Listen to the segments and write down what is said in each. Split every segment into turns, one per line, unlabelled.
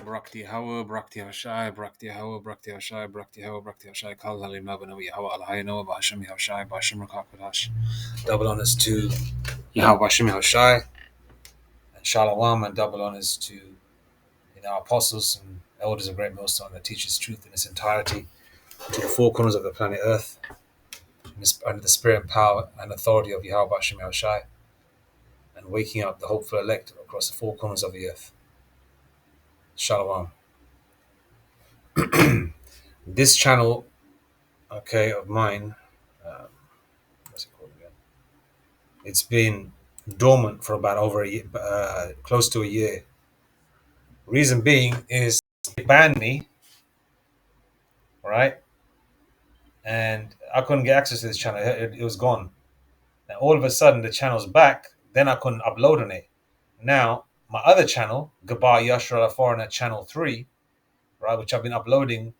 Brakti Hawa, Brakti Hashai, Brakti Hawa, Brakti Hashai, Brakti Hawa, Brakti Hashai, Kal Halim Nabanawi, Hawa Al Hayno, Basham Hashai, Basham Rakakadash. Double honors to Yahweh Basham Hashai, and Shalom, and double honors to our apostles and elders of Great Millstone that teaches truth in its entirety to the four corners of the planet Earth, under the spirit and power and authority of Yahweh Basham Hashai, and waking up the hopeful elect across the four corners of the earth. Shalom. This channel, okay, of mine, what's it called again? It's been dormant for about over a year, close to a year. Reason being is they banned me, right? And I couldn't get access to this channel. It was gone. And all of a sudden, the channel's back. Then I couldn't upload on it. Now, my other channel, Gabar Yashra Foreigner Channel 3, right, which I've been uploading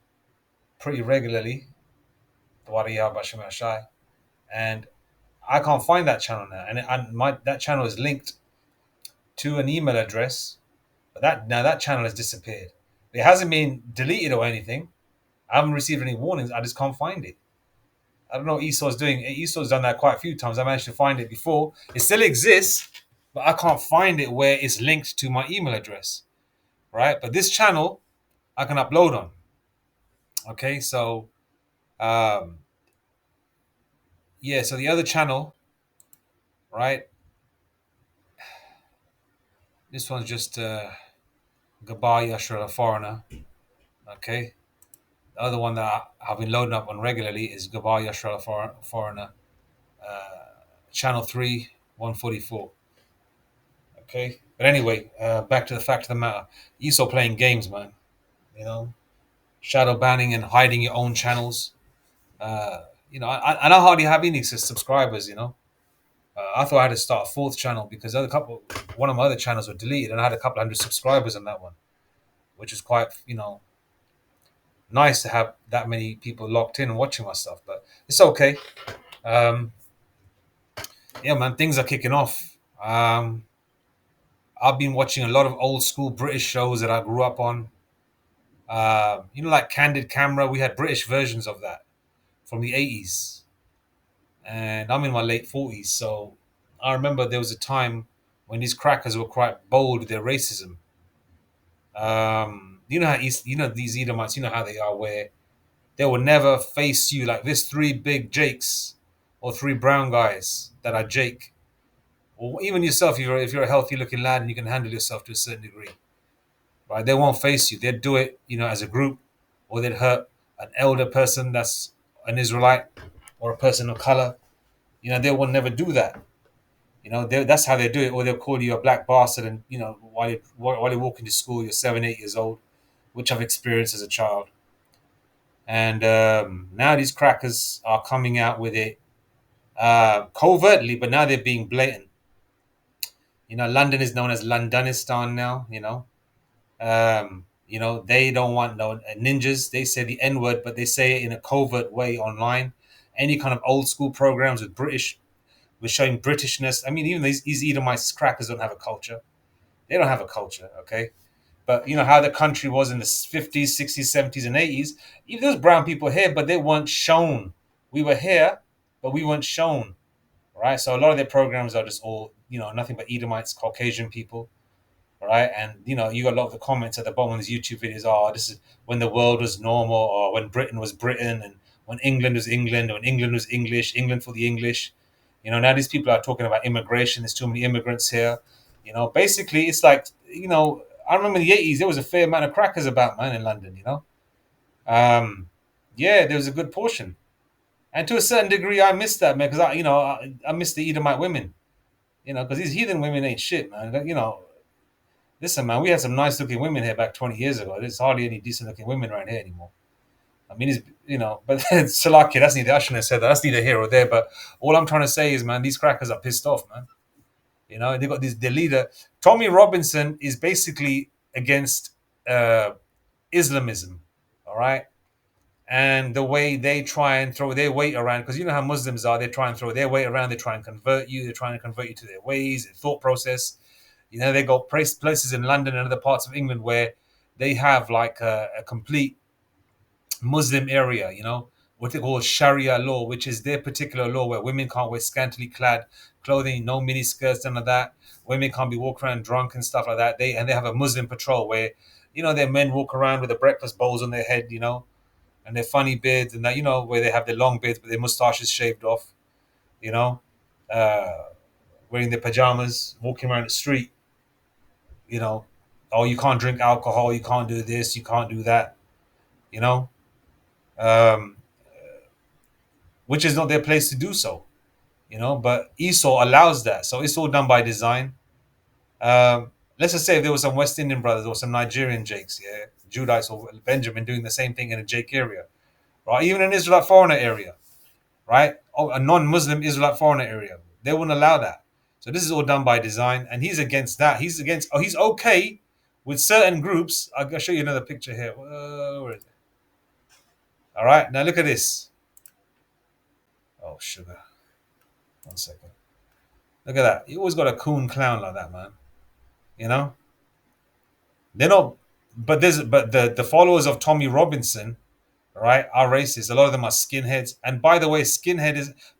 pretty regularly, and I can't find that channel now. And that channel is linked to an email address, but that channel has disappeared. It hasn't been deleted or anything. I haven't received any warnings. I just can't find it. I don't know what Esau's doing. Esau's done that quite a few times. I managed to find it before. It still exists, but I can't find it where it's linked to my email address, right? But this channel, I can upload on. Okay, so yeah, so the other channel, right? This one's just Gabar Yashra Foreigner. Okay, the other one that I've been loading up on regularly is Gabar Yashra Foreigner, Channel 3, 144. Okay, but anyway, back to the fact of the matter. Esau playing games, man. You know, shadow banning and hiding your own channels. I hardly have any subscribers. I thought I had to start a fourth channel because one of my other channels were deleted, and I had a couple hundred subscribers on that one, which is quite, nice to have that many people locked in and watching my stuff. But it's okay. Yeah, man, things are kicking off. I've been watching a lot of old school British shows that I grew up on. Like Candid Camera. We had British versions of that from the 80s, and I'm in my late 40s, so I remember there was a time when these crackers were quite bold with their racism. These Edomites, you know how they are, where they will never face you like this. Three big Jakes or three brown guys that are Jake, or even yourself. If you're a healthy looking lad and you can handle yourself to a certain degree, right? They won't face you. They'd do it, as a group, or they'd hurt an elder person that's an Israelite or a person of color. They will never do that. That's how they do it. Or they'll call you a black bastard, and while you walk into school, you're 7, 8 years old, which I've experienced as a child. And now these crackers are coming out with it covertly, but now they're being blatant. London is known as Londonistan now. They don't want no ninjas. They say the N word, but they say it in a covert way online. Any kind of old school programs with showing Britishness. I mean, even these Edomites crackers don't have a culture. They don't have a culture, okay? But how the country was in the 50s, 60s, 70s, and 80s, even there was brown people here, but they weren't shown. We were here, but we weren't shown, right? So a lot of their programs are just all, nothing but Edomites, Caucasian people, right? And, you got a lot of the comments at the bottom of these YouTube videos, this is when the world was normal, or when Britain was Britain, and when England was England, or when England was English, England for the English. Now these people are talking about immigration. There's too many immigrants here. Basically, it's like, I remember in the 80s, there was a fair amount of crackers about, man, in London, Yeah, there was a good portion. And to a certain degree, I missed that, man, because I miss the Edomite women, because these heathen women ain't shit, man. Listen, man, we had some nice looking women here back 20 years ago. There's hardly any decent looking women right here anymore. I mean, but Salakia, I shouldn't have said that. That's neither here or there. But all I'm trying to say is, man, these crackers are pissed off, man. They got their leader. Tommy Robinson is basically against Islamism, all right? And the way they try and throw their weight around, because you know how Muslims are, they try and throw their weight around, they try and convert you, they're trying to convert you to their ways, their thought process. They got places in London and other parts of England where they have like a complete Muslim area, what they call Sharia law, which is their particular law where women can't wear scantily clad clothing, no mini skirts, none of that. Women can't be walking around drunk and stuff like that. They have a Muslim patrol where, their men walk around with the breakfast bowls on their head, and their funny beards and that, where they have their long beards but their mustaches shaved off, you know, uh, wearing their pajamas, walking around the street, you know. Oh, you can't drink alcohol, you can't do this, you can't do that, you know. Um, which is not their place to do so, But Esau allows that, so it's all done by design. Let's just say if there was some West Indian brothers or some Nigerian Jakes, yeah, Judites or Benjamin doing the same thing in a Jake area, right? Even an Israelite foreigner area, right? Oh, a non-Muslim Israelite foreigner area, they wouldn't allow that. So this is all done by design, and he's against that. He's against. Oh, he's okay with certain groups. I'll show you another picture here. Where is it? All right, now look at this. Oh, sugar. 1 second. Look at that. You always got a coon clown like that, man. You know, they're not. But the followers of Tommy Robinson, right, are racist. A lot of them are skinheads. And by the way,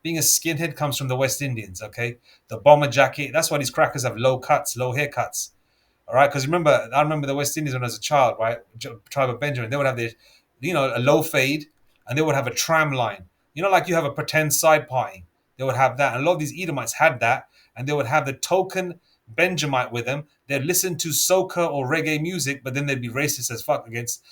being a skinhead comes from the West Indians. Okay, the bomber jacket. That's why these crackers have low cuts, low haircuts. All right, because I remember the West Indies when I was a child, right? Tribe of Benjamin. They would have this, a low fade, and they would have a tram line. Like you have a pretend side parting. They would have that, and a lot of these Edomites had that, and they would have the token Benjamite with them. They'd listen to soca or reggae music, but then they'd be racist as fuck against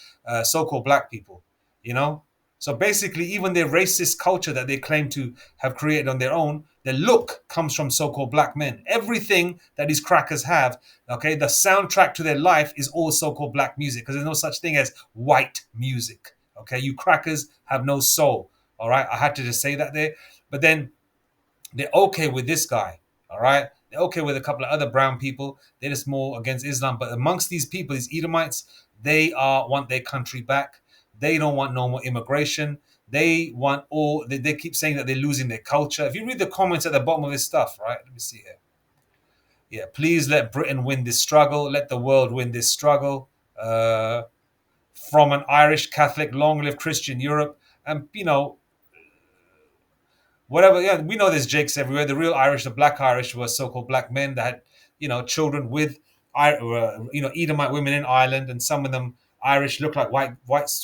so-called black people. You know, so basically, even their racist culture that they claim to have created on their own, their look comes from so-called black men. Everything that these crackers have, okay, the soundtrack to their life is all so-called black music because there's no such thing as white music. Okay, you crackers have no soul. All right, I had to just say that there. But then they're okay with this guy. All right, they're okay with a couple of other brown people. They're just more against Islam. But amongst these people, these Edomites, want their country back. They don't want no more immigration. They keep saying that they're losing their culture. If you read the comments at the bottom of this stuff, right? Let me see here. Yeah, please let Britain win this struggle. Let the world win this struggle. From an Irish Catholic, long live Christian Europe. And, whatever. Yeah, we know there's Jakes everywhere. The real Irish, the black Irish, were so-called black men that had, children with, Edomite women in Ireland, and some of them Irish look like white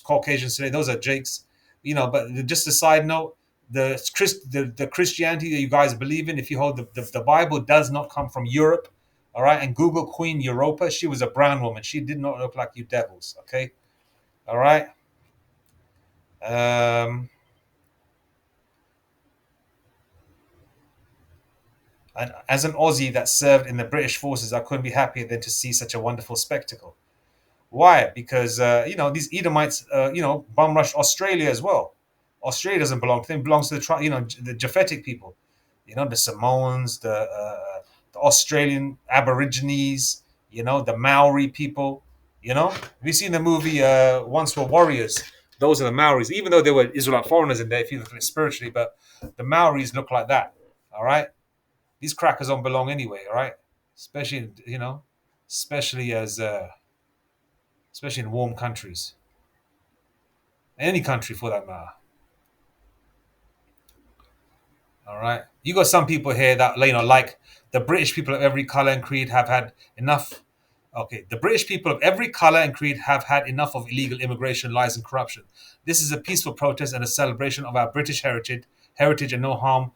Caucasians today. Those are Jakes, But just a side note, the Christianity that you guys believe in, if you hold the Bible, does not come from Europe, all right. And Google Queen Europa. She was a brown woman. She did not look like you devils. Okay, all right. Um, And as an Aussie that served in the British forces, I couldn't be happier than to see such a wonderful spectacle. Why? Because these Edomites, bum rushed Australia as well. Australia doesn't belong to them; it belongs to the Japhetic people. The Samoans, the Australian Aborigines. The Maori people. Have you seen the movie Once Were Warriors? Those are the Maoris. Even though there were Israelite foreigners in there, if you look at it spiritually, but the Maoris look like that. All right, these crackers don't belong anyway, all right? Especially, especially as especially in warm countries, any country for that matter. All right, you got some people here that like the British people of every color and creed have had enough. Okay, the British people of every color and creed have had enough of illegal immigration, lies, and corruption. This is a peaceful protest and a celebration of our British heritage, and no harm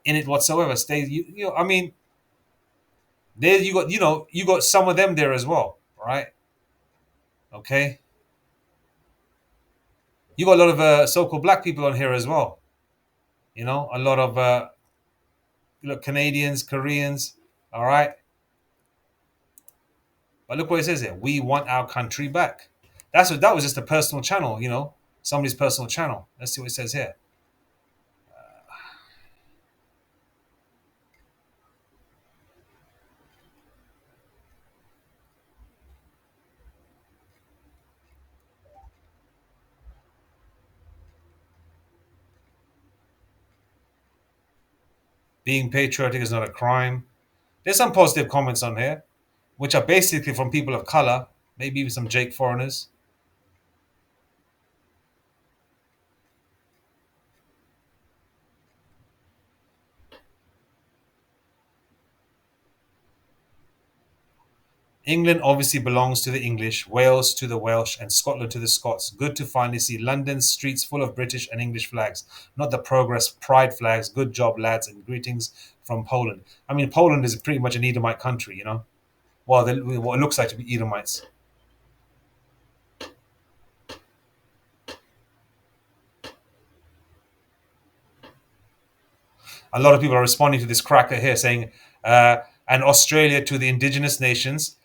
in it whatsoever. I mean, there you got some of them there as well, right? Okay, you got a lot of so-called black people on here as well. A lot of Canadians, Koreans. All right, but look what it says here: we want our country back. That was just a personal channel, somebody's personal channel. Let's see what it says here. Being patriotic is not a crime. There's some positive comments on here, which are basically from people of color. Maybe even some Jake foreigners. England obviously belongs to the English, Wales to the Welsh, and Scotland to the Scots. Good to finally see London's streets full of British and English flags, not the Progress Pride flags. Good job, lads, and greetings from Poland. I mean, Poland is pretty much an Edomite country, you know? Well, what it looks like to be Edomites. A lot of people are responding to this cracker here saying, and Australia to the indigenous nations,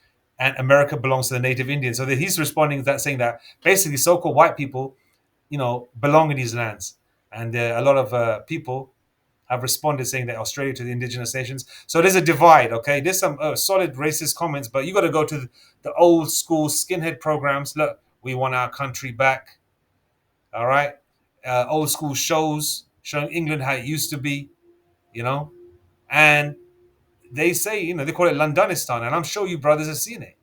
and America belongs to the native Indians. So that he's responding to that, saying that basically so called white people, belong in these lands. And a lot of people have responded saying that Australia to the indigenous nations. So there's a divide, okay? There's some solid racist comments, but you got to go to the old school skinhead programs. Look, we want our country back, all right? Old school shows showing England how it used to be, you know? And they say, they call it Londonistan, and I'm sure you brothers have seen it.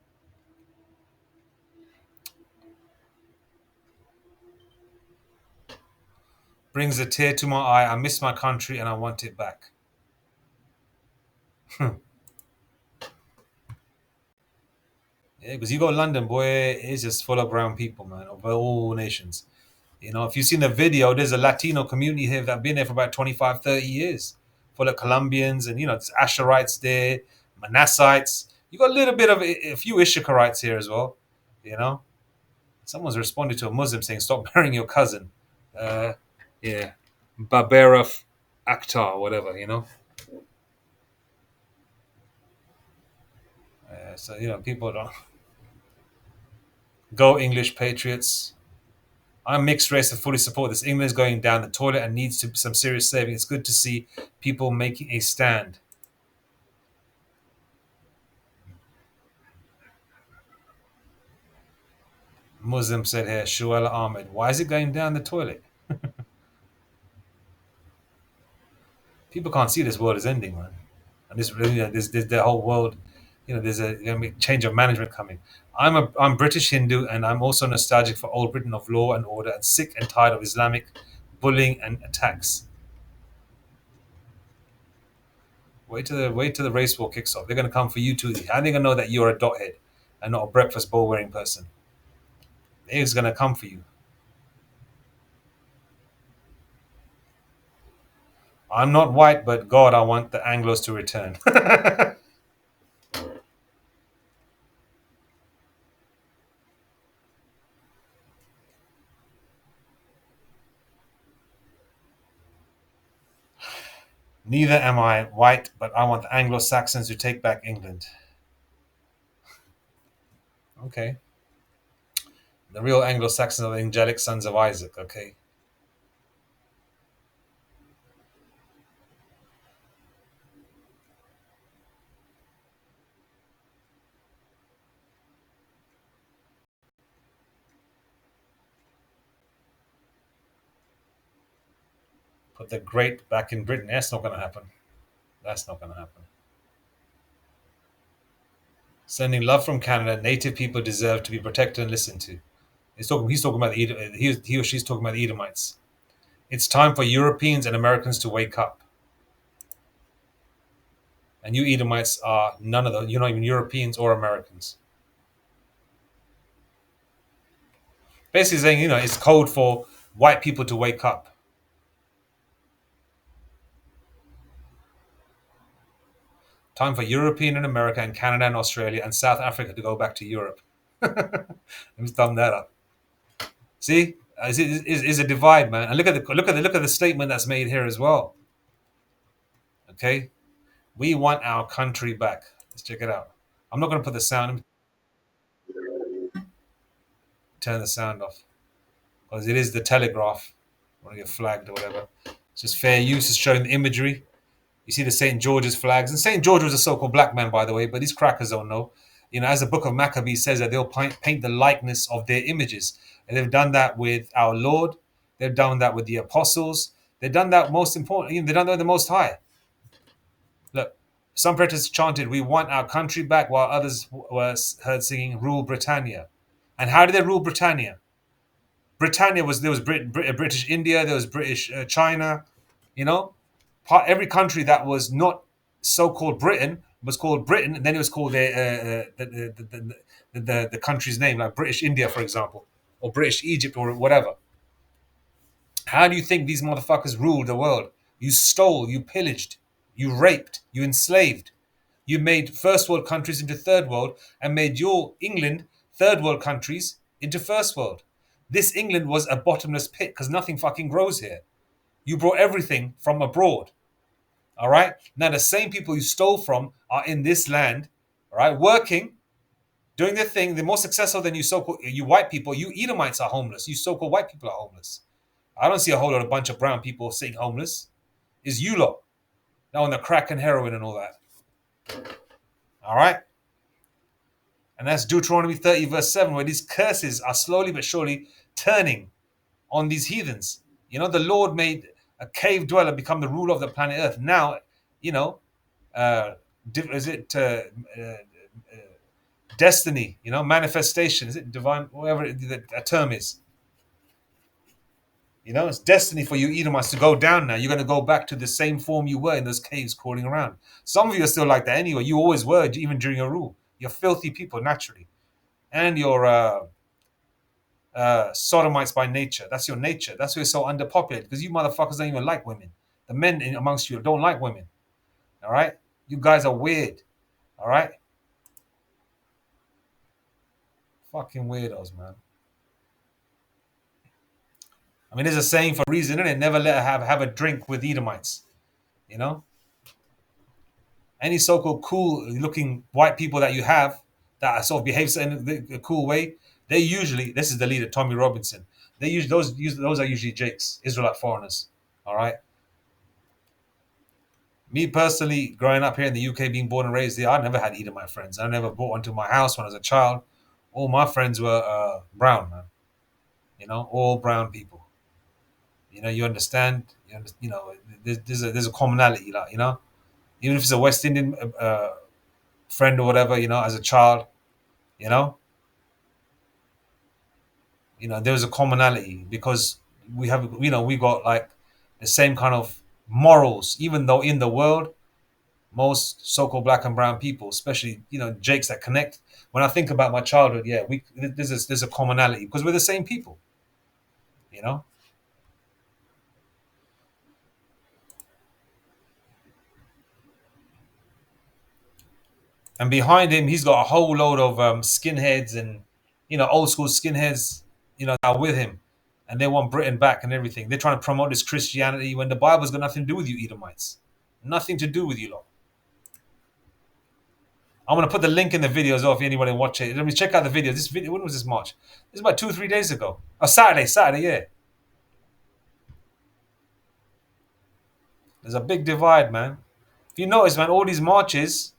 Brings a tear to my eye. I miss my country and I want it back. Yeah, because you go to London, boy, it's just full of brown people, man, of all nations. If you've seen the video, there's a Latino community here that have been there for about 25, 30 years, full of Colombians and, there's Asherites there, Manassites. You got a little bit of a few Ishikarites here as well, you know. Someone's responded to a Muslim saying, stop marrying your cousin. Uh, yeah, Baberov Akhtar, whatever. So, people don't go English Patriots. I'm mixed race and fully support this. England is going down the toilet and needs to some serious saving. It's good to see people making a stand. Muslim said here, Shuela Ahmed. Why is it going down the toilet? People can't see this world is ending, man. And this really, there's the whole world. There's a change of management coming. I'm British Hindu, and I'm also nostalgic for old Britain of law and order, and sick and tired of Islamic bullying and attacks. Wait till the race war kicks off. They're gonna come for you too. How are they gonna know that you're a dothead and not a breakfast bowl wearing person? They're just gonna come for you. I'm not white, but God, I want the Anglos to return. Neither am I white, but I want the Anglo Saxons to take back England. Okay. The real Anglo Saxons are the angelic sons of Isaac, okay? Put the great back in Britain. That's not going to happen. That's not going to happen. Sending love from Canada. Native people deserve to be protected and listened to. He's talking about he or she's talking about the Edomites. It's time for Europeans and Americans to wake up. And you Edomites are none of those. You're not even Europeans or Americans. Basically saying, it's code for white people to wake up. Time for European and America and Canada and Australia and South Africa to go back to Europe. Let me thumb that up. See, is a divide, man. And look at the statement that's made here as well. Okay, we want our country back. Let's check it out. I'm not going to put the sound. Turn the sound off because it is the Telegraph. I want to get flagged or whatever. It's just fair use. It's showing the imagery. You see the St. George's flags. And St. George was a so-called black man, by the way, but these crackers don't know. As the book of Maccabees says, that they'll paint the likeness of their images. And they've done that with our Lord. They've done that with the apostles. They've done that most important. They've done that with the Most High. Look, Some protesters chanted, "We want our country back," while others were heard singing, "Rule Britannia." And how did they rule Britannia? Britannia was there was British India, there was British China, you know, every country that was not so-called Britain was called Britain, and then it was called the country's name, like British India, for example, or British Egypt, or whatever. How do you think these motherfuckers ruled the world? You stole, you pillaged, you raped, you enslaved. You made first world countries into third world and made your England third world countries into first world. This England was a bottomless pit because nothing fucking grows here. You brought everything from abroad. All right. Now the same people you stole from are in this land, all right, working, doing their thing. They're more successful than you so-called you white people. You Edomites are homeless. You so-called white people are homeless. I don't see a whole lot of bunch of brown people sitting homeless. It's you lot. Now on the crack and heroin and all that. All right. And that's Deuteronomy 30, verse 7, where these curses are slowly but surely turning on these heathens. You know, the Lord made a cave dweller become the ruler of the planet Earth. Now, you know, is it destiny? You know, manifestation? Is it divine? Whatever the term is. You know, it's destiny for you Edomites to go down now. You're going to go back to the same form you were in those caves crawling around. Some of you are still like that anyway. You always were, even during your rule. You're filthy people naturally. And you're sodomites by nature. That's your nature. That's why you're so underpopulated, because you motherfuckers don't even like women. The men amongst you don't like women. All right? You guys are weird. All right? Fucking weirdos, man. I mean, there's a saying for a reason, isn't it? Never let her have a drink with Edomites. You know? Any so-called cool-looking white people that you have that sort of behave in a cool way, they usually, this is the leader, Tommy Robinson. They usually those are usually Jakes, Israelite foreigners. All right. Me personally, growing up here in the UK, being born and raised there, I never had Edomite friends. I never brought one to my house when I was a child. All my friends were brown, man. You know, all brown people. You know, you understand. You know, there's a commonality, like, you know, even if it's a West Indian friend or whatever. You know, as a child, you know, there was a commonality because we have, we got like the same kind of morals, even though in the world most so-called black and brown people, especially Jakes that connect. When I think about my childhood, yeah, there's a commonality because we're the same people, you know. And behind him, he's got a whole load of skinheads and old school skinheads, that are with him, and they want Britain back and everything. They're trying to promote this Christianity when the Bible's got nothing to do with you, Edomites. Nothing to do with you lot. I'm gonna put the link in the video as well if anybody watch it. Let me check out the video. This video, when was this March? This is about 2 or 3 days ago. Oh, Saturday, yeah. There's a big divide, man. If you notice, man, all these marches,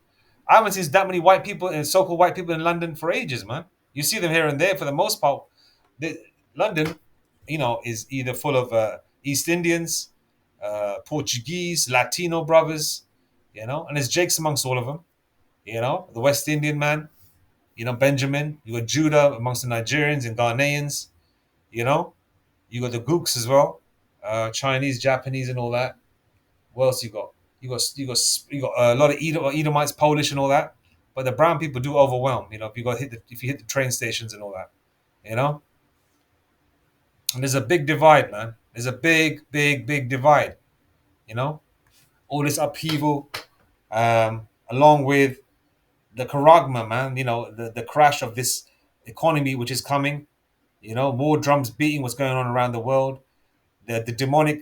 I haven't seen that many white people and so-called white people in London for ages, man. You see them here and there. For the most part, London, is either full of East Indians, Portuguese, Latino brothers, and there's Jakes amongst all of them. The West Indian man, Benjamin. You got Judah amongst the Nigerians and Ghanaians. You got the Gooks as well, Chinese, Japanese, and all that. What else you got? You got a lot of Edomites, Polish, and all that. But the brown people do overwhelm. If you hit the train stations and all that. You know, and there's a big divide, man. There's a big, big, big divide. All this upheaval, along with the charagma, man. The crash of this economy, which is coming. More drums beating. What's going on around the world? The demonic.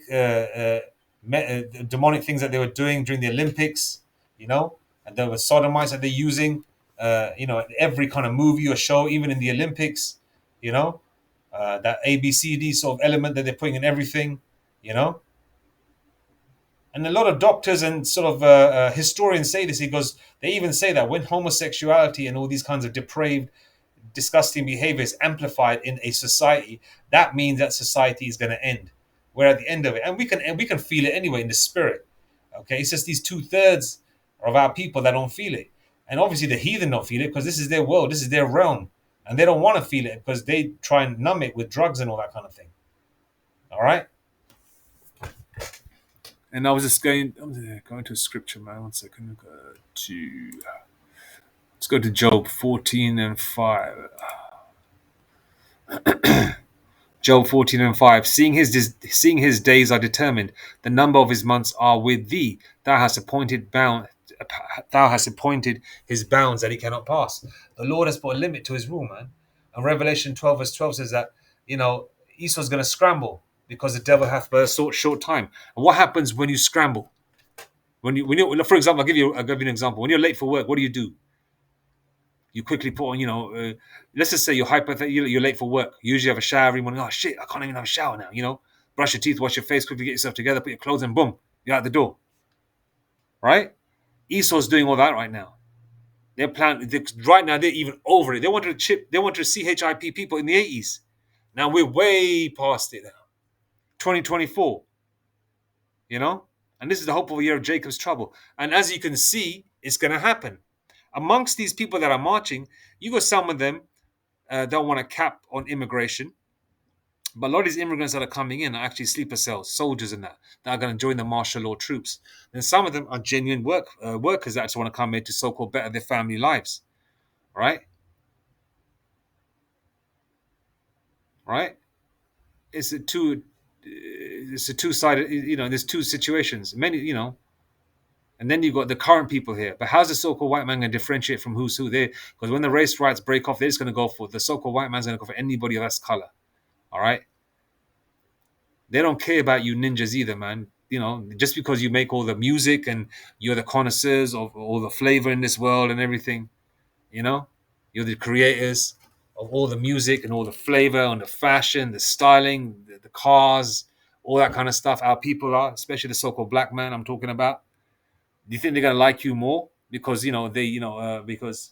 Demonic things that they were doing during the Olympics, and there were sodomites that they're using, every kind of movie or show, even in the Olympics, that ABCD sort of element that they're putting in everything, and a lot of doctors and sort of historians say this because they even say that when homosexuality and all these kinds of depraved, disgusting behavior is amplified in a society, that means that society is going to end. We're at the end of it, and we can feel it anyway in the spirit. Okay, it's just these 2/3 of our people that don't feel it. And obviously the heathen don't feel it because this is their world, this is their realm. And they don't want to feel it because they try and numb it with drugs and all that kind of thing. All right? And I was just going to scripture, man. 1 second. Let's go to Job 14 and 5. Job 14 and 5. Seeing his days are determined, the number of his months are with thee. Thou hast appointed his bounds that he cannot pass. The Lord has put a limit to his rule, man. And Revelation 12 verse 12 says that, Esau's going to scramble because the devil hath but a short time. And what happens when you scramble? For example, I'll give you an example. When you're late for work, what do? You quickly put on, let's just say you're late for work. You usually have a shower every morning. Oh shit, I can't even have a shower now. Brush your teeth, wash your face, quickly get yourself together, put your clothes in, boom, you're out the door. Right? Esau's doing all that right now. Right now they're even over it. They wanted to CHIP people in the 80s. Now we're way past it now. 2024. And this is the hopeful year of Jacob's trouble. And as you can see, it's going to happen. Amongst these people that are marching, you got some of them don't want a cap on immigration. But a lot of these immigrants that are coming in are actually sleeper cells, soldiers and that are going to join the martial law troops. And some of them are genuine workers that just want to come in to so-called better their family lives. Right? Right? It's a two-sided, there's two situations. And then you've got the current people here. But how's the so-called white man going to differentiate from who's who there? Because when the race riots break off, they're just going to go for the so-called white man's going to go for anybody of that color. All right? They don't care about you ninjas either, man. Just because you make all the music and you're the connoisseurs of all the flavor in this world and everything, you're the creators of all the music and all the flavor and the fashion, the styling, the cars, all that kind of stuff. Our people are, especially the so-called black man I'm talking about. Do you think they're gonna like you more because because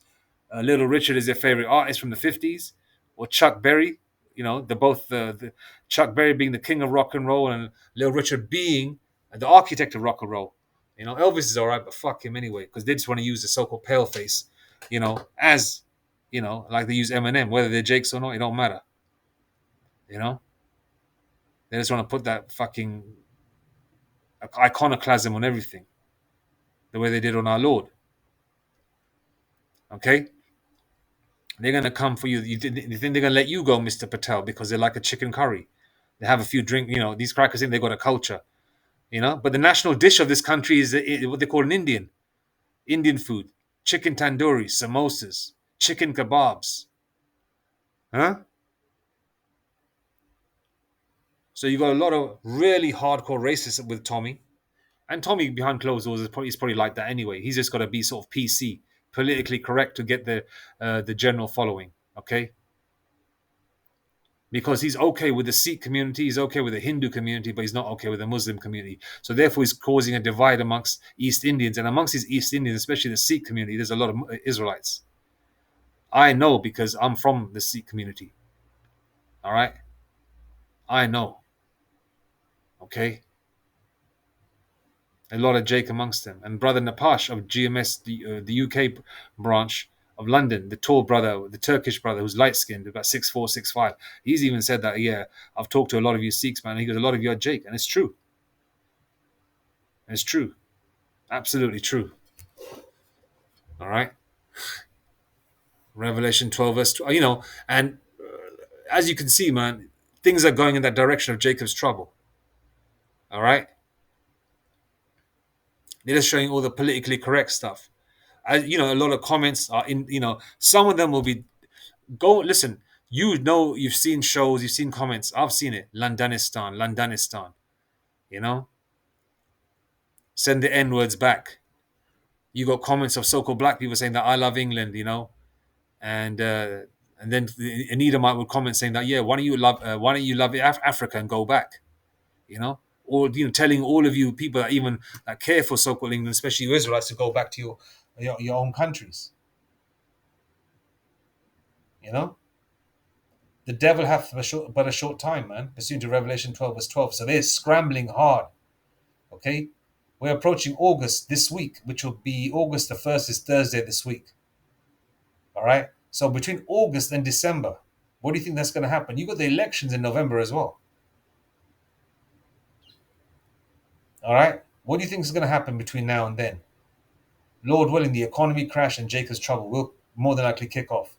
Little Richard is their favorite artist from the 50s, or Chuck Berry? They're both the Chuck Berry being the king of rock and roll and Little Richard being the architect of rock and roll. Elvis is all right, but fuck him anyway because they just want to use the so-called pale face, as like they use Eminem, whether they're Jakes or not, it don't matter. They just want to put that fucking iconoclasm on everything, the way they did on our Lord. Okay? They're going to come for you. You think they're going to let you go, Mr. Patel, because they're like a chicken curry. They have a few drink, these crackers think they got a culture, But the national dish of this country is what they call an Indian food. Chicken tandoori, samosas, chicken kebabs. Huh? So you got a lot of really hardcore racists with Tommy. And Tommy behind closed doors is probably like that anyway. He's just got to be sort of PC, politically correct to get the general following, okay? Because he's okay with the Sikh community, he's okay with the Hindu community, but he's not okay with the Muslim community. So therefore, he's causing a divide amongst East Indians. And amongst these East Indians, especially the Sikh community, there's a lot of Israelites. I know because I'm from the Sikh community. All right? I know. Okay? A lot of Jake amongst them. And Brother Napash of GMS, the UK branch of London, the tall brother, the Turkish brother who's light-skinned, about 6'4", 6'5". He's even said that, yeah, I've talked to a lot of you Sikhs, man. He goes, a lot of you are Jake. And it's true. It's true. Absolutely true. All right? Revelation 12, verse 12, and as you can see, man, things are going in that direction of Jacob's trouble. All right? They're just showing all the politically correct stuff. A lot of comments are in, some of them will be, go, listen, you've seen shows, you've seen comments, I've seen it, Londonistan, send the N-words back. You got comments of so-called black people saying that I love England, and then an Edomite would comment saying that, yeah, why don't you love Africa and go back, or telling all of you people that care for so-called England, especially you Israelites, to go back to your own countries. The devil hath but a short time, man. Pursuant to Revelation 12 verse 12. So they're scrambling hard. Okay? We're approaching August this week, which will be August the 1st is Thursday this week. All right. So between August and December, what do you think that's going to happen? You got the elections in November as well. All right. What do you think is going to happen between now and then? Lord willing, the economy crash and Jacob's trouble will more than likely kick off.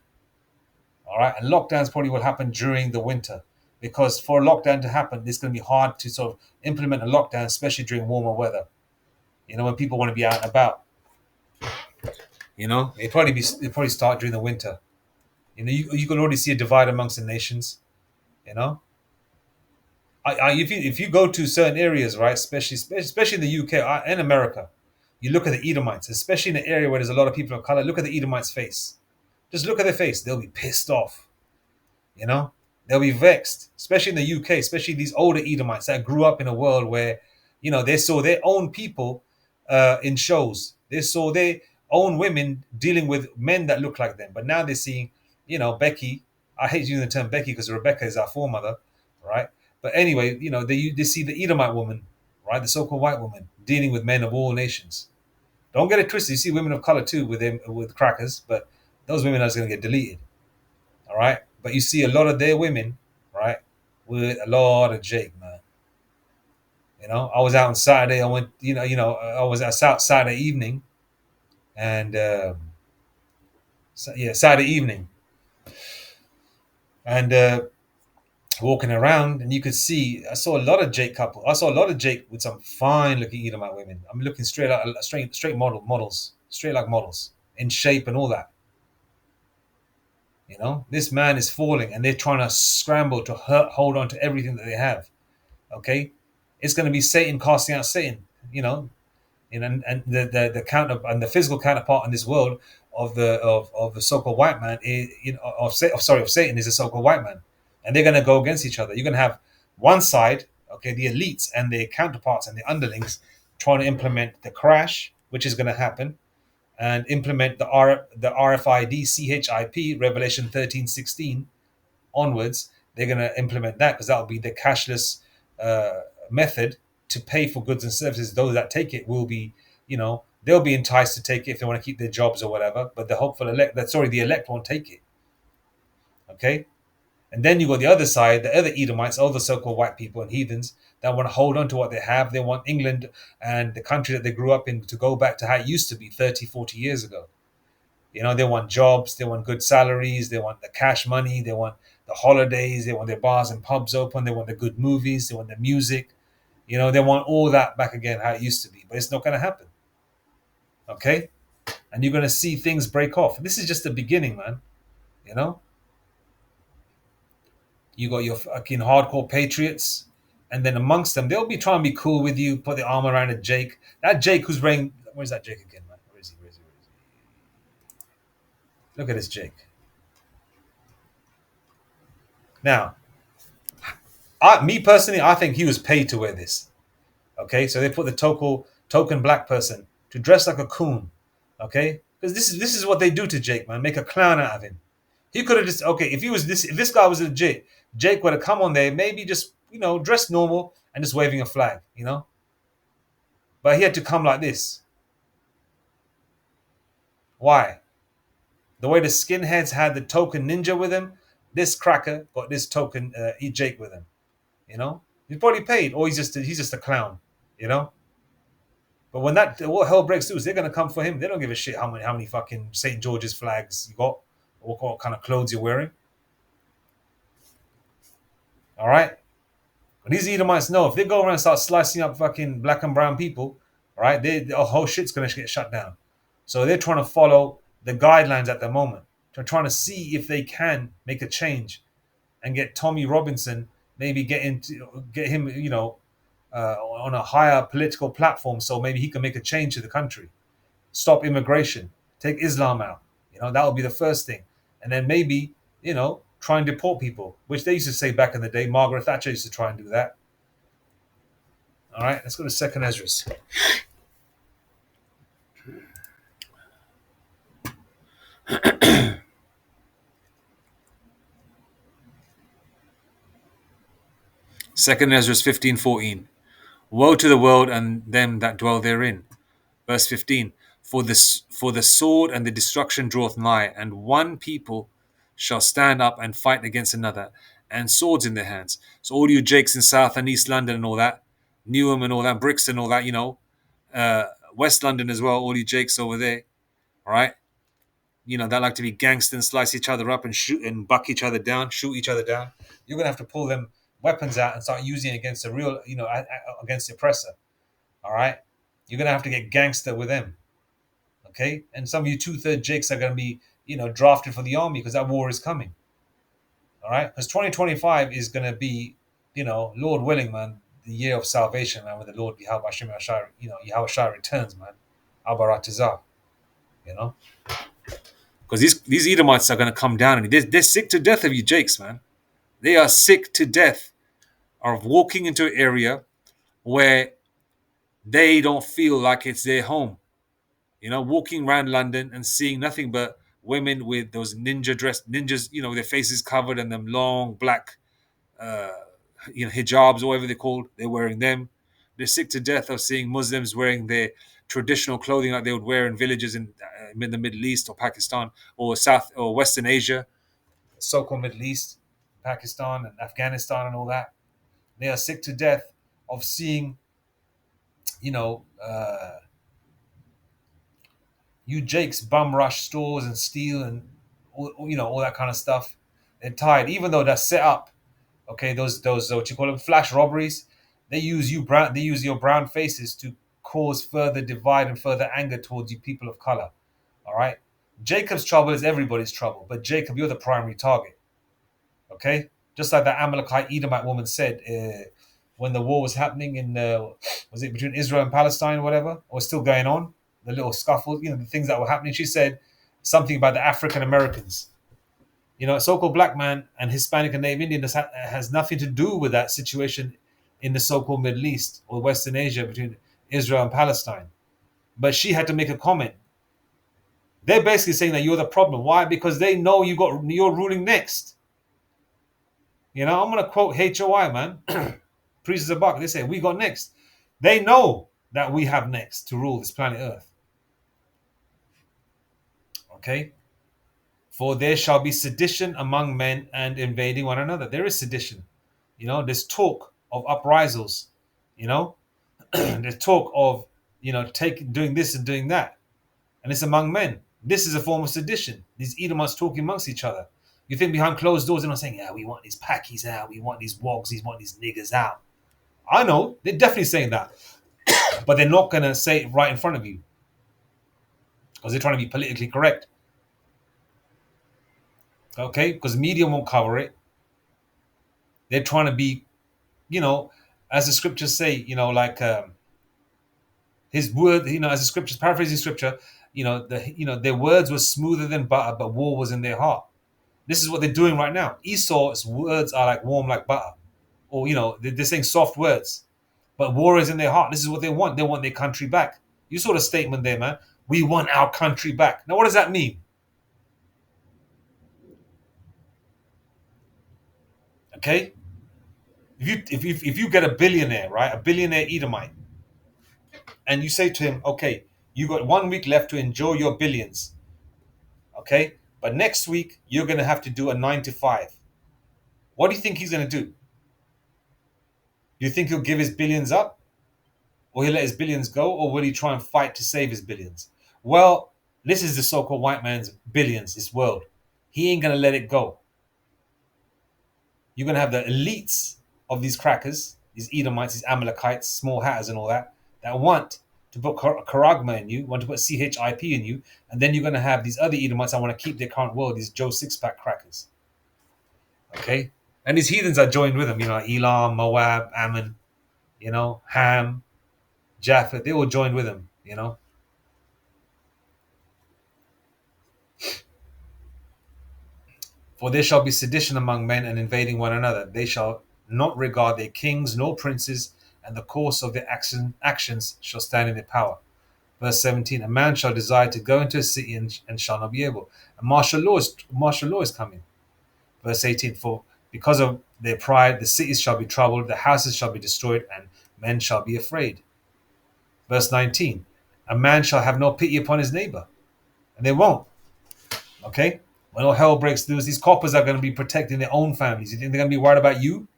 All right. And lockdowns probably will happen during the winter because for a lockdown to happen, it's going to be hard to sort of implement a lockdown, especially during warmer weather. When people want to be out and about. It probably start during the winter. You can already see a divide amongst the nations. You know, if you go to certain areas, right, especially in the UK and America, you look at the Edomites, especially in an area where there's a lot of people of color. Look at the Edomites' face. Just look at their face; they'll be pissed off. You know, they'll be vexed, especially in the UK, especially these older Edomites that grew up in a world where, they saw their own people in shows. They saw their own women dealing with men that look like them. But now they're seeing, Becky. I hate using the term Becky because Rebecca is our foremother, right? But anyway, they see the Edomite woman, right, the so-called white woman, dealing with men of all nations. Don't get it twisted. You see women of color too with them with crackers, but those women are just going to get deleted. All right. But you see a lot of their women, right, with a lot of Jake, man. I was out on Saturday. I went, I was out Saturday evening, and Saturday evening, and walking around, and you could see. I saw a lot of Jake couple. I saw a lot of Jake with some fine looking Edomite women. I'm looking straight models, straight like models in shape and all that. This man is falling, and they're trying to scramble to hold on to everything that they have. Okay, it's going to be Satan casting out Satan. And the counter and the physical counterpart in this world of the so-called white man is of Satan is the so-called white man, and they're going to go against each other. You're going to have one side, okay, the elites and their counterparts and the underlings trying to implement the crash, which is going to happen, and implement the RFID CHIP Revelation 13:16 onwards. They're going to implement that because that will be the cashless method to pay for goods and services. Those that take it will be, they'll be enticed to take it if they want to keep their jobs or whatever. But the hopeful the elect won't take it. Okay, and then you got the other side, the other Edomites, all the so-called white people and heathens that want to hold on to what they have. They want England and the country that they grew up in to go back to how it used to be 30, 40 years ago. They want jobs, they want good salaries, they want the cash money, they want the holidays, they want their bars and pubs open, they want the good movies, they want the music. They want all that back again how it used to be, but it's not going to happen. Okay? And you're going to see things break off. This is just the beginning, man. You got your fucking hardcore patriots, and then amongst them, they'll be trying to be cool with you, put the arm around a Jake. That Jake who's wearing, where's that Jake again, man? Where is he? Where is he? Where is he? Look at this Jake. Now, me personally, I think he was paid to wear this. Okay, so they put the token black person to dress like a coon. Okay, because this is what they do to Jake, man. Make a clown out of him. He could have just if this guy was legit, Jake would have come on there, maybe just dressed normal and just waving a flag, But he had to come like this. Why? The way the skinheads had the token ninja with him, this cracker got this token Jake with him. He's probably paid, or he's just a clown, But when what hell breaks loose, they're gonna come for him. They don't give a shit how many fucking St. George's flags you got, or what kind of clothes you're wearing. All right. But these Edomites know if they go around and start slicing up fucking black and brown people, right, the whole shit's gonna get shut down. So they're trying to follow the guidelines at the moment. They're trying to see if they can make a change and get Tommy Robinson, maybe get him, on a higher political platform, so maybe he can make a change to the country, stop immigration, take Islam out. That would be the first thing, and then maybe try and deport people, which they used to say back in the day. Margaret Thatcher used to try and do that. All right, let's go to Second Esdras. Second Esdras 15:14. Woe to the world and them that dwell therein. Verse 15. For the sword and the destruction draweth nigh, and one people shall stand up and fight against another, and swords in their hands. So all you Jakes in South and East London and all that, Newham and all that, Brixton and all that, uh, West London as well, all you Jakes over there, all right? They like to be gangster and slice each other up and shoot and buck each other down, shoot each other down. You're gonna have to pull them weapons out and start using it against the real, against the oppressor. All right, you're gonna have to get gangster with them. Okay, and some of you two-third Jakes are gonna be, drafted for the army because that war is coming. All right, because 2025 is gonna be, Lord willing, man, the year of salvation, man, when the Lord Yahweh Shai, Yahweh Shai returns, man, Al Baratazah, you know. Because these Edomites are going to come down and they're sick to death of you Jakes, man. They are sick to death of walking into an area where they don't feel like it's their home. Walking around London and seeing nothing but women with those ninjas, their faces covered and them long black, uh, hijabs or whatever they're called. They're wearing them. They're sick to death of seeing Muslims wearing their traditional clothing like they would wear in villages in the Middle East or Pakistan or South or Western Asia, so-called Middle East, Pakistan and Afghanistan and all that. They are sick to death of seeing, you know, uh, you Jakes bum rush stores and steal and all that kind of stuff. They're tired, even though they're set up. Okay, those what you call them flash robberies. They use you brown. They use your brown faces to cause further divide and further anger towards you people of color. All right. Jacob's trouble is everybody's trouble, but Jacob, you're the primary target. Okay, just like that Amalekite Edomite woman said when the war was happening in was it between Israel and Palestine, or whatever, or still going on, the little scuffles, the things that were happening. She said something about the African Americans. So-called black man and Hispanic and Native Indian has nothing to do with that situation in the so-called Middle East or Western Asia between Israel and Palestine. But she had to make a comment. They're basically saying that you're the problem. Why? Because they know you're ruling next. I'm gonna quote HOI, man. Priests of Buck. They say we got next. They know that we have next to rule this planet Earth. Okay. For there shall be sedition among men and invading one another. There is sedition. There's talk of uprisals. There's talk of doing this and doing that, and it's among men. This is a form of sedition. These Edomites talking amongst each other. You think behind closed doors they're not saying, "Yeah, we want these Pakis out, we want these wogs, we want these niggers out." I know they're definitely saying that, but they're not gonna say it right in front of you because they're trying to be politically correct. Okay, because media won't cover it. They're trying to be, as the scriptures say, like his word, as the scriptures paraphrasing scripture, their words were smoother than butter, but war was in their heart. This is what they're doing right now. Esau's words are like warm like butter, or they're saying soft words, but war is in their heart. This is what they want. They want their country back. You saw the statement there, man. We want our country back. Now, what does that mean? Okay, if you get a billionaire, right, a billionaire Edomite, and you say to him, okay, you got 1 week left to enjoy your billions, okay, but next week you're gonna have to do a 9 to 5. What do you think he's gonna do? Do you think he'll give his billions up, or he'll let his billions go, or will he try and fight to save his billions? Well, this is the so-called white man's billions, this world. He ain't gonna let it go. You're gonna have the elites of these crackers, these Edomites, these Amalekites, small hatters, and all that want to put charagma in you, want to put CHIP in you, and then you're gonna have these other Edomites that want to keep their current world, these Joe Sixpack crackers. Okay, and these heathens are joined with them. Elam, Moab, Ammon, Ham, Japheth. They all joined with them. For there shall be sedition among men and invading one another. They shall not regard their kings nor princes, and the course of their actions shall stand in their power. Verse 17, a man shall desire to go into a city and shall not be able. And martial law is coming. Verse 18, for because of their pride, the cities shall be troubled, the houses shall be destroyed, and men shall be afraid. Verse 19, a man shall have no pity upon his neighbor. And they won't. Okay? When all hell breaks loose, these coppers are going to be protecting their own families. You think they're going to be worried about you?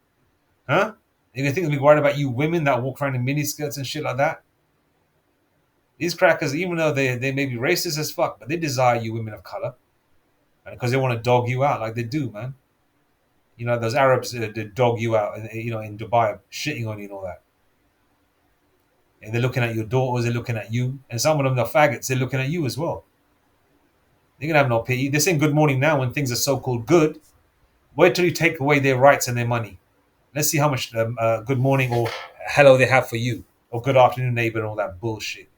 Huh? You think they're going to be worried about you women that walk around in miniskirts and shit like that? These crackers, even though they may be racist as fuck, but they desire you women of color. Because they want to dog you out like they do, man. You know, those Arabs that dog you out, in Dubai, shitting on you and all that. And they're looking at your daughters, they're looking at you. And some of them, the faggots, they're looking at you as well. They're going to have no pity. They're saying good morning now when things are so-called good. Wait till you take away their rights and their money. Let's see how much good morning or hello they have for you. Or good afternoon, neighbor, and all that bullshit.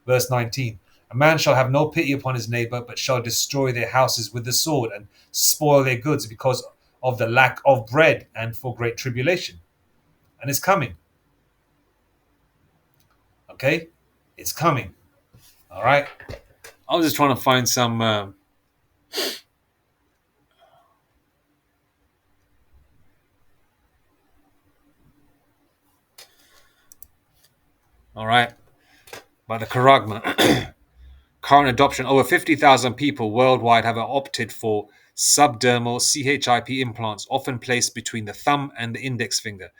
Verse 19. A man shall have no pity upon his neighbor, but shall destroy their houses with the sword and spoil their goods because of the lack of bread and for great tribulation. And it's coming. Okay? It's coming. All right? I was just trying to find some... all right? By the Charagma. Current adoption, over 50,000 people worldwide have opted for subdermal CHIP implants, often placed between the thumb and the index finger.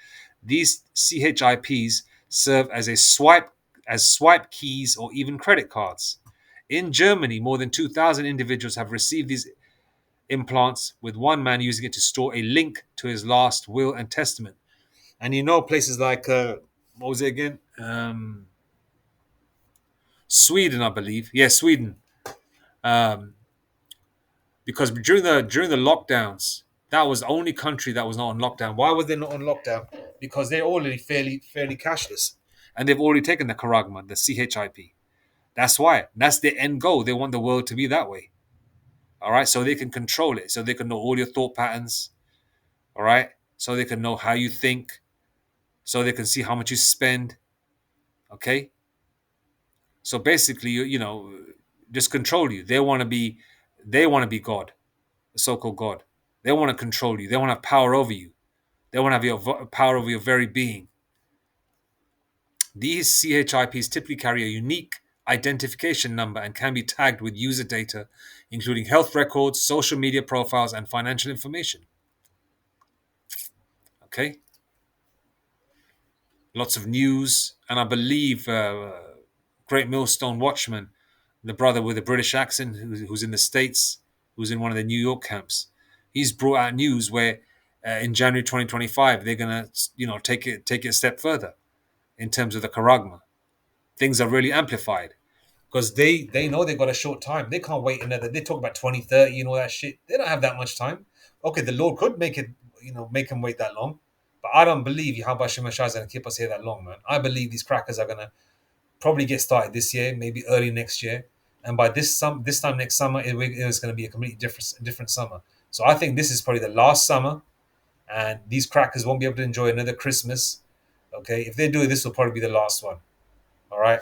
These CHIPs serve as swipe keys or even credit cards. In Germany, more than 2,000 individuals have received these implants, with one man using it to store a link to his last will and testament. And places like what was it again? Sweden, I believe. Yeah, Sweden. Um, because during the lockdowns, that was the only country that was not on lockdown. Why was they not on lockdown? Because they're already fairly cashless, and they've already taken the Charagma, the CHIP. That's why. That's their end goal. They want the world to be that way. All right, so they can control it, so they can know all your thought patterns. All right, so they can know how you think, so they can see how much you spend. Okay, so basically, just control you. They want to be God, the so-called God. They want to control you. They want to have power over you. They want to have your power over your very being. These CHIPs typically carry a unique identification number and can be tagged with user data, including health records, social media profiles, and financial information. Okay? Lots of news, and I believe Great Millstone Watchman, the brother with a British accent who's in the States, who's in one of the New York camps, he's brought out news where in January 2025 they're gonna take it a step further in terms of the Charagma. Things are really amplified because they know they've got a short time. They can't wait another. They talk about 2030 and all that shit. They don't have that much time. Okay, the Lord could make it, make them wait that long, but I don't believe Yahweh Shemashah is going to keep us here that long, man. I believe these crackers are going to probably get started this year, maybe early next year, and by this time next summer, it is going to be a completely different summer. So I think this is probably the last summer, and these crackers won't be able to enjoy another Christmas. Okay, if they do it, this will probably be the last one. All right.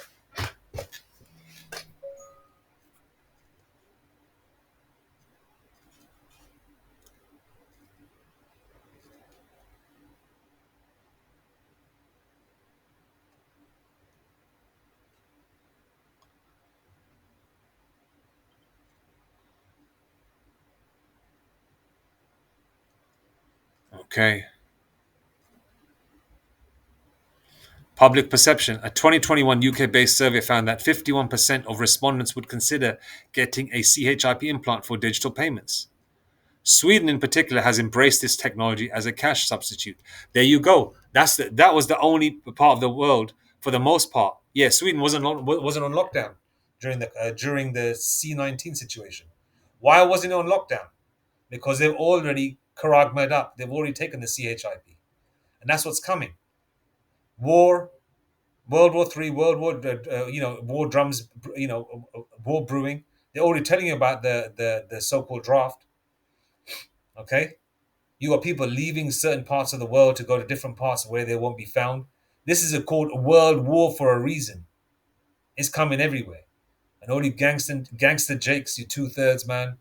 Okay. Public perception. A 2021 UK-based survey found that 51% of respondents would consider getting a CHIP implant for digital payments. Sweden, in particular, has embraced this technology as a cash substitute. There you go. That was the only part of the world, for the most part. Yeah, Sweden wasn't on lockdown during the C-19 situation. Why wasn't it on lockdown? Because they've already Karagmed up. They've already taken the CHIP, and that's what's coming. War, World War Three, World War, war drums, war brewing. They're already telling you about the so-called draft. Okay, you got people leaving certain parts of the world to go to different parts where they won't be found. This is called a world war for a reason. It's coming everywhere, and all you gangster jakes, you 2/3 man,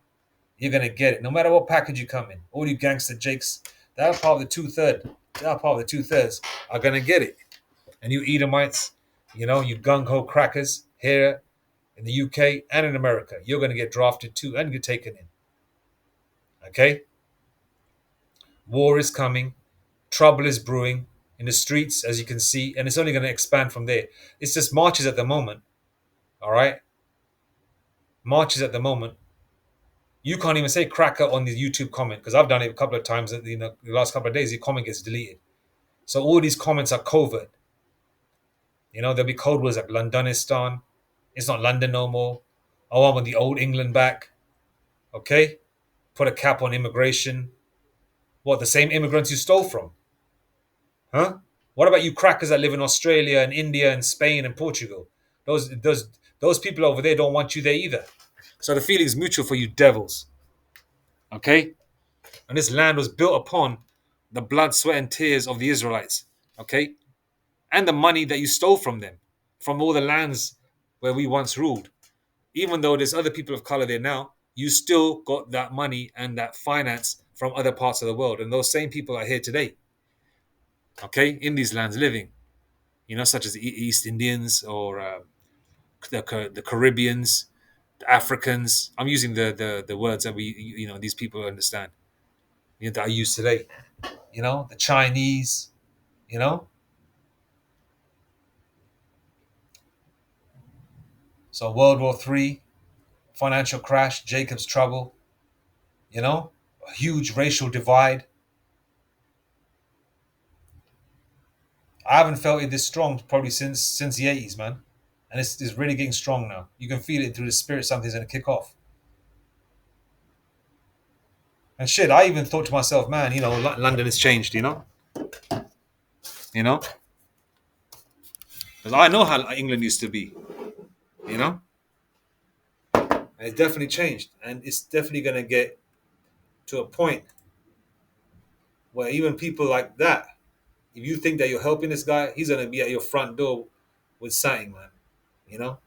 you're gonna get it. No matter what package you come in, all you gangster jakes that are part of the 2/3, that are part of the 2/3 are gonna get it. And you Edomites, you gung ho crackers here in the UK and in America, you're going to get drafted too and get taken in. Okay? War is coming. Trouble is brewing in the streets, as you can see, and it's only going to expand from there. It's just marches at the moment. All right? Marches at the moment. You can't even say cracker on the YouTube comment because I've done it a couple of times. The last couple of days, the comment gets deleted. So all these comments are covert. There'll be code words like Londonistan. It's not London no more. Oh, I want the old England back. Okay? Put a cap on immigration. What, the same immigrants you stole from? Huh? What about you crackers that live in Australia and India and Spain and Portugal? Those people over there don't want you there either. So the feeling's mutual for you devils. Okay? And this land was built upon the blood, sweat, and tears of the Israelites. Okay? And the money that you stole from them, from all the lands where we once ruled. Even though there's other people of color there now, you still got that money and that finance from other parts of the world. And those same people are here today. Okay? In these lands living. Such as the East Indians or the Caribbeans, the Africans. I'm using the words that these people understand. That I use today. The Chinese. So World War III, financial crash, Jacob's trouble. A huge racial divide. I haven't felt it this strong probably since the 80s, man. And it's really getting strong now. You can feel it through the spirit. Something's going to kick off. And shit, I even thought to myself, man, London has changed, Because I know how England used to be, And it's definitely changed. And it's definitely going to get to a point where even people like that, if you think that you're helping this guy, he's going to be at your front door with something, man. A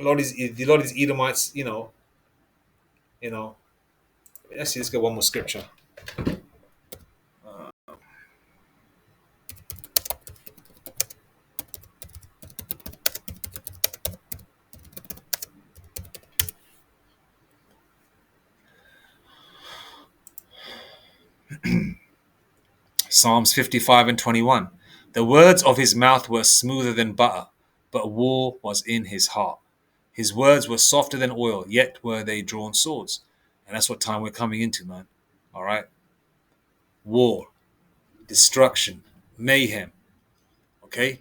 lot of these Edomites, let's see, let's get one more scripture. Psalms 55 and 21. The words of his mouth were smoother than butter, but war was in his heart. His words were softer than oil, yet were they drawn swords. And that's what time we're coming into, man. All right? War, destruction, mayhem. Okay?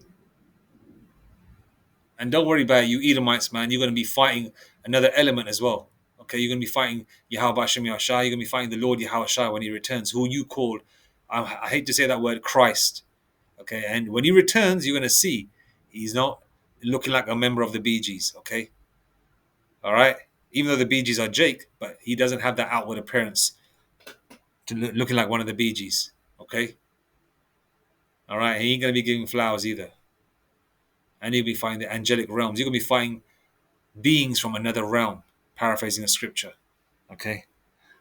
And don't worry about it, you Edomites, man. You're going to be fighting another element as well. Okay? You're going to be fighting Yahweh Hashem Yahshai. You're going to be fighting the Lord Yahweh Shai when he returns, who you called, I hate to say that word, Christ. Okay? And when he returns, you're going to see he's not looking like a member of the Bee Gees. Okay? All right? Even though the Bee Gees are Jake, but he doesn't have that outward appearance to looking like one of the Bee Gees. Okay? All right? He ain't going to be giving flowers either. And he'll be fighting the angelic realms. You're going to be fighting beings from another realm, paraphrasing a scripture. Okay?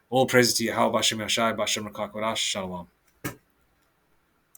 All praise to Yahweh Bashem Yashai, Bashem Rakak Shalom.